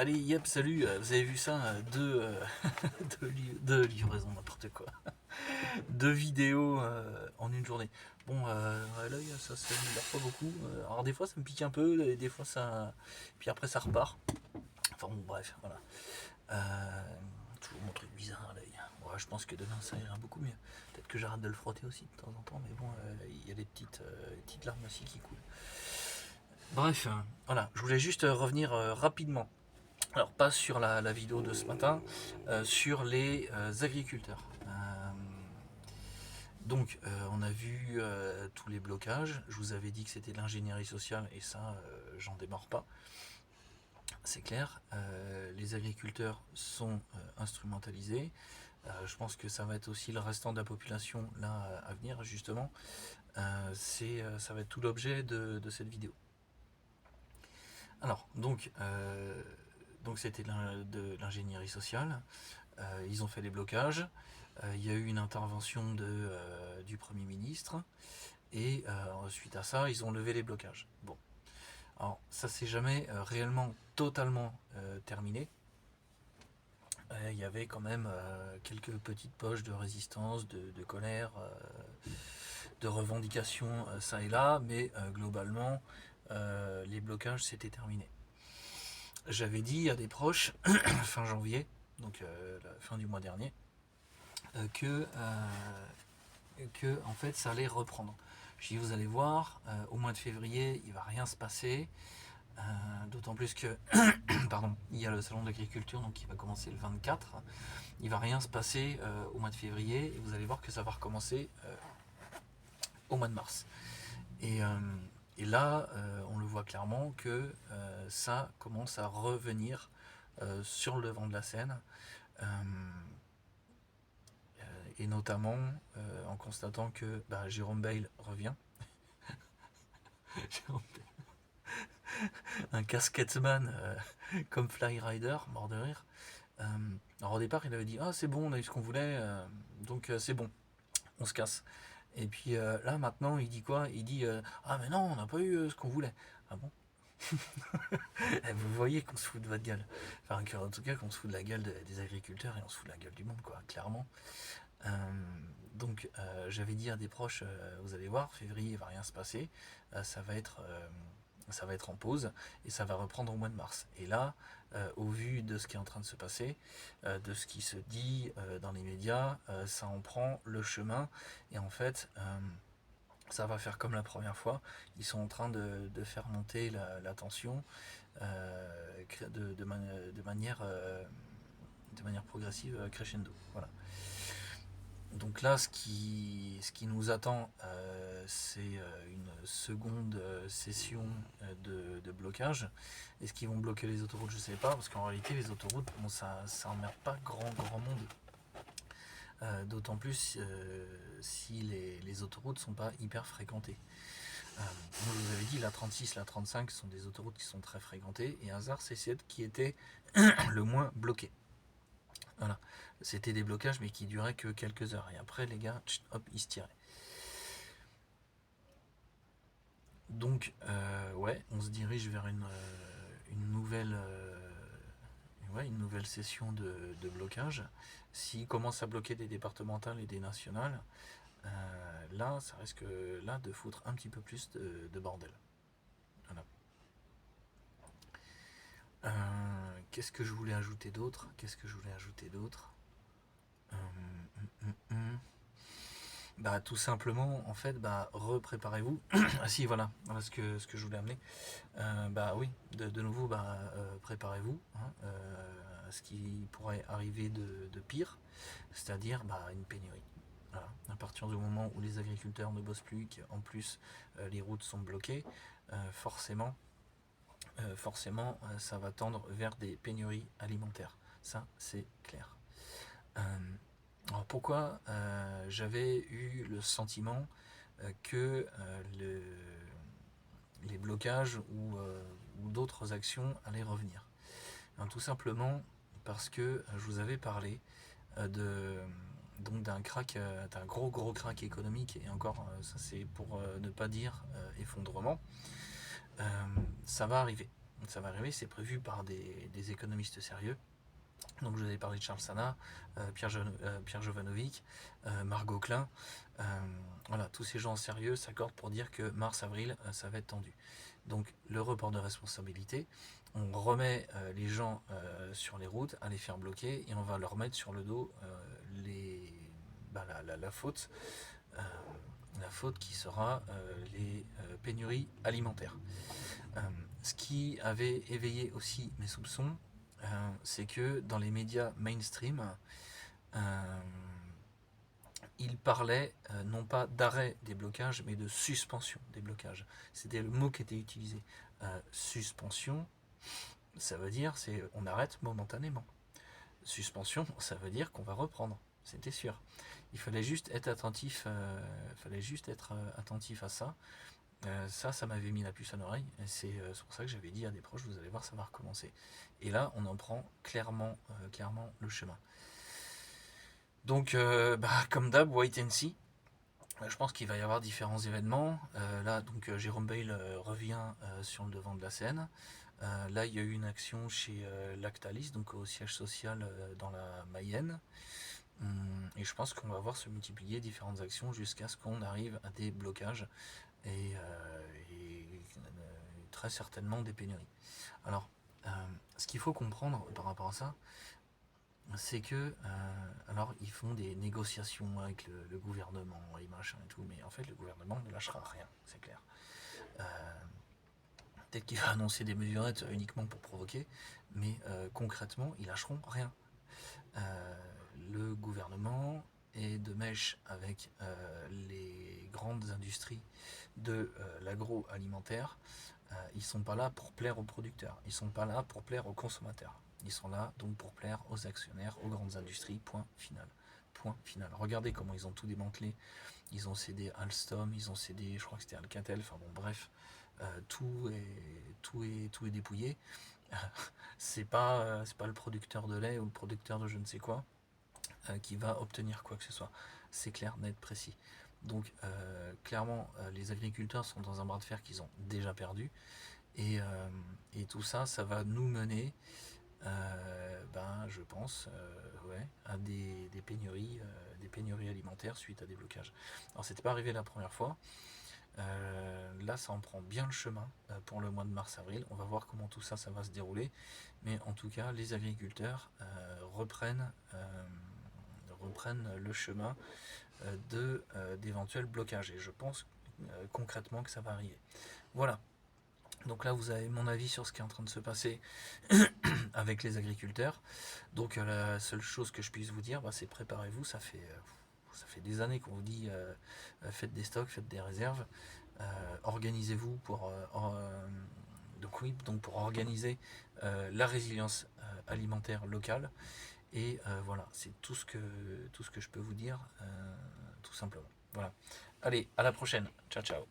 Allez, yep, salut, vous avez vu ça, deux livraisons, n'importe quoi. Deux vidéos en une journée. Bon, à l'œil, ça me l'air pas beaucoup. Alors des fois ça me pique un peu, et des fois ça... Puis après ça repart. Enfin bon, bref, voilà. Toujours mon truc bizarre à l'œil. Ouais, je pense que demain ça ira beaucoup mieux. Peut-être que j'arrête de le frotter aussi de temps en temps, mais bon, il y a des petites larmes aussi qui coulent. Bref, voilà, je voulais juste revenir rapidement. Alors pas sur la vidéo de ce matin, sur les agriculteurs. Donc on a vu tous les blocages, je vous avais dit que c'était de l'ingénierie sociale et ça j'en démords pas, c'est clair. Les agriculteurs sont instrumentalisés, je pense que ça va être aussi le restant de la population là à venir justement. Ça va être tout l'objet de cette vidéo. Alors donc c'était de l'ingénierie sociale. Ils ont fait des blocages. Il y a eu une intervention du Premier ministre. Et suite à ça, ils ont levé les blocages. Bon. Alors, ça s'est jamais réellement totalement terminé. Il y avait quand même quelques petites poches de résistance, de colère, de revendications ça et là, mais globalement, les blocages c'était terminé. J'avais dit à des proches, fin janvier, donc la fin du mois dernier, que en fait ça allait reprendre. Je dis vous allez voir, au mois de février il va rien se passer, d'autant plus que pardon, il y a le salon d'agriculture donc qui va commencer le 24. Il va rien se passer au mois de février et vous allez voir que ça va recommencer au mois de mars. Et là, on le voit clairement que ça commence à revenir sur le devant de la scène. Et notamment en constatant que Jérôme Bale revient. Un casquetteman comme Fly Rider, mort de rire. Alors au départ, il avait dit ah c'est bon, on a eu ce qu'on voulait, donc c'est bon, on se casse. Et puis là maintenant, il dit quoi? Il dit ah mais non, on n'a pas eu ce qu'on voulait. Ah bon? Vous voyez qu'on se fout de votre gueule. Enfin, en tout cas, qu'on se fout de la gueule des agriculteurs et on se fout de la gueule du monde, quoi, clairement. Donc j'avais dit à des proches, vous allez voir, février il va rien se passer, ça va être en pause et ça va reprendre au mois de mars. Et là, au vu de ce qui est en train de se passer, de ce qui se dit dans les médias, ça en prend le chemin et en fait ça va faire comme la première fois. Ils sont en train de faire monter la tension de manière progressive, crescendo. Voilà. Donc là, ce qui nous attend, c'est une seconde session de blocage. Est-ce qu'ils vont bloquer les autoroutes? Je ne sais pas, parce qu'en réalité, les autoroutes, bon, ça emmerde pas grand monde. D'autant plus si les autoroutes ne sont pas hyper fréquentées. Comme je vous avais dit, la 36, la 35 sont des autoroutes qui sont très fréquentées, et hasard, c'est celle qui était le moins bloquée. Voilà. C'était des blocages, mais qui duraient que quelques heures. Et après, les gars, hop, ils se tiraient. Donc, ouais, on se dirige vers une nouvelle session de blocage. S'ils commencent à bloquer des départementales et des nationales, là, ça risque là de foutre un petit peu plus de bordel. Voilà. Qu'est-ce que je voulais ajouter d'autre? Tout simplement, en fait, repréparez-vous. Ah si, voilà ce que je voulais amener. Oui, de nouveau, préparez-vous à ce qui pourrait arriver de pire, c'est-à-dire une pénurie. Voilà. À partir du moment où les agriculteurs ne bossent plus, qu'en plus les routes sont bloquées, forcément, ça va tendre vers des pénuries alimentaires. Ça, c'est clair. Alors pourquoi j'avais eu le sentiment que les blocages ou d'autres actions allaient revenir? Alors, tout simplement parce que je vous avais parlé d'un crack, d'un gros crack économique, et encore ça c'est pour ne pas dire effondrement. Ça va arriver. ça va arriver, c'est prévu par des économistes sérieux. Donc je vous avais parlé de Charles Sana, Pierre Jovanovic, Margot Klein. Voilà, tous ces gens sérieux s'accordent pour dire que mars-avril, ça va être tendu. Donc le report de responsabilité, on remet les gens sur les routes à les faire bloquer et on va leur mettre sur le dos la faute. La faute qui sera les pénuries alimentaires. Ce qui avait éveillé aussi mes soupçons, c'est que dans les médias mainstream, il parlait non pas d'arrêt des blocages, mais de suspension des blocages. C'était le mot qui était utilisé. Suspension, ça veut dire c'est on arrête momentanément. Suspension, ça veut dire qu'on va reprendre. C'était sûr. Il fallait juste être attentif, attentif à ça. Ça m'avait mis la puce à l'oreille. Et c'est pour ça que j'avais dit à des proches, vous allez voir, ça va recommencer. Et là, on en prend clairement le chemin. Donc, comme d'hab, wait and see. Je pense qu'il va y avoir différents événements. Là, donc, Jérôme Bale revient sur le devant de la scène. Là, il y a eu une action chez Lactalis, donc au siège social dans la Mayenne. Et je pense qu'on va voir se multiplier différentes actions jusqu'à ce qu'on arrive à des blocages et très certainement des pénuries. Alors, ce qu'il faut comprendre par rapport à ça, c'est que, alors ils font des négociations avec le gouvernement et machin et tout, mais en fait le gouvernement ne lâchera rien, c'est clair. Peut-être qu'il va annoncer des mesurettes uniquement pour provoquer, mais concrètement ils lâcheront rien. Le gouvernement est de mèche avec les grandes industries de l'agroalimentaire. Ils sont pas là pour plaire aux producteurs, ils sont pas là pour plaire aux consommateurs. Ils sont là donc pour plaire aux actionnaires, aux grandes industries, point final. Point final. Regardez comment ils ont tout démantelé. Ils ont cédé Alstom, ils ont cédé, je crois que c'était Alcatel, enfin bon bref, tout est dépouillé. C'est pas le producteur de lait ou le producteur de je ne sais quoi qui va obtenir quoi que ce soit. C'est clair, net, précis. Donc clairement, les agriculteurs sont dans un bras de fer qu'ils ont déjà perdu. Et tout ça, ça va nous mener, je pense, à des pénuries alimentaires suite à des blocages. Alors c'était pas arrivé la première fois. Là, ça en prend bien le chemin pour le mois de mars-avril. On va voir comment tout ça, ça va se dérouler. Mais en tout cas, les agriculteurs reprennent le chemin d'éventuels blocages. Et je pense concrètement que ça va arriver. Voilà. Donc là, vous avez mon avis sur ce qui est en train de se passer avec les agriculteurs. Donc la seule chose que je puisse vous dire, c'est préparez-vous. Ça fait des années qu'on vous dit faites des stocks, faites des réserves. Organisez-vous pour pour organiser la résilience alimentaire locale. Et voilà, c'est tout ce que je peux vous dire, tout simplement. Voilà. Allez, à la prochaine. Ciao, ciao.